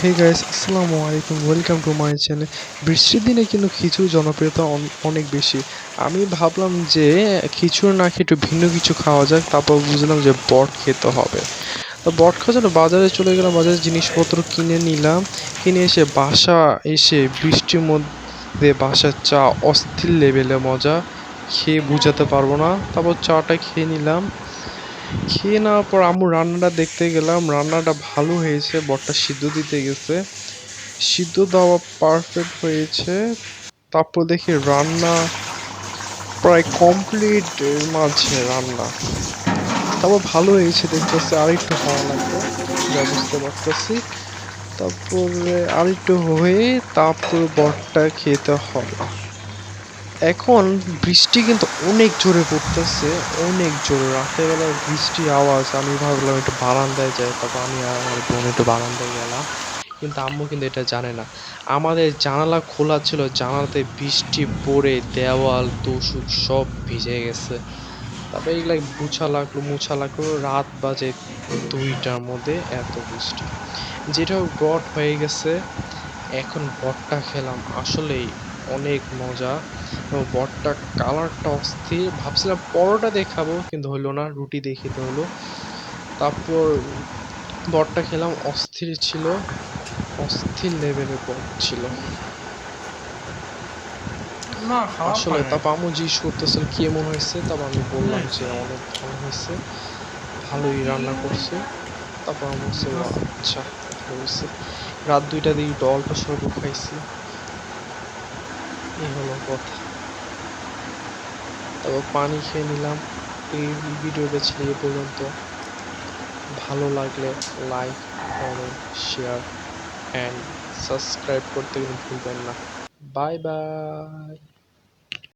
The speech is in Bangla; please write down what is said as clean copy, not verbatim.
হে গাইস, আসসালামু আলাইকুম, ওয়েলকাম টু মাই চ্যানেল। বৃষ্টির দিনে কিন্তু খিচুড়ির জনপ্রিয়তা অনেক বেশি। আমি ভাবলাম যে খিচুড়ি না খেয়ে একটু ভিন্ন কিছু খাওয়া যাক, তারপর বুঝলাম যে বট খেতে হবে। তো বট খাওয়ার জন্য বাজারে চলে গেলাম, বাজারে জিনিসপত্র কিনে নিলাম। কিনে এসে বাসা এসে বৃষ্টির মধ্যে বাসার চা অস্থির লেভেলে মজা, খেয়ে বুঝাতে পারবো না। তারপর চাটা খেয়ে নিলাম। খেয়ে নেওয়ার পর আম্মু রান্নাটা দেখতে গেলাম, রান্নাটা ভালো হয়েছে, বটটা সিদ্ধ দিতে গেছে, সিদ্ধ দেওয়া পারফেক্ট হয়েছে। তারপর দেখি রান্না প্রায় কমপ্লিট এর মাঝে রান্না, তারপর ভালো হয়েছে দেখতেছে, আরেকটু হওয়া লাগবে যা বুঝতে পারতেছি। তারপরে আরেকটু হয়ে তারপর বটটা খেতে হবে। এখন বৃষ্টি কিন্তু অনেক জোরে পড়তেছে, অনেক জোরে। রাতের বেলার বৃষ্টির আওয়াজ, আমি ভাবলাম একটু বারান্দায় যাই, তারপর আমি আর আমার বোন একটু বারান্দায় গেলাম। কিন্তু আম্মু কিন্তু এটা জানে না, আমাদের জানালা খোলা ছিল, জানালাতে বৃষ্টি পড়ে দেওয়াল তোষক সব ভিজে গেছে। তারপর এগুলা মুছা লাগলো, রাত বাজে 2টার মধ্যে, এত বৃষ্টি। যেটা বট হয়ে গেছে। এখন বটটা খেলাম, আসলেই অনেক মজা। এবং বটটা কালারটা অস্থির, ভাবছিলাম পরোটা দিয়ে খাবো কিন্তু হলো না, রুটি দিয়ে খেতে হলো। তারপর বটটা খেলাম, অস্থির ছিল, অস্থির লেভেলের বট ছিল না, খারাপ আসলে। হয় নাই। তারপর আম্মু জিজ্ঞেস করতেছিল কেমন হয়েছে, তারপর আমি বললাম যে অনেক ভালো হয়েছে, ভালোই রান্না করছে। তারপর আম্মু বলছে ও আচ্ছা, ভালো হয়েছে। রাত 2টা দিকে একটু অল্প স্বল্প খাইছি, এই হলো কথা। তারপর পানি খেয়ে নিলাম। এই ভিডিওটা ছিল এ পর্যন্ত। ভালো লাগলে like, comment, share and subscribe করতে কিন্তু ভুলবেন না। Bye bye.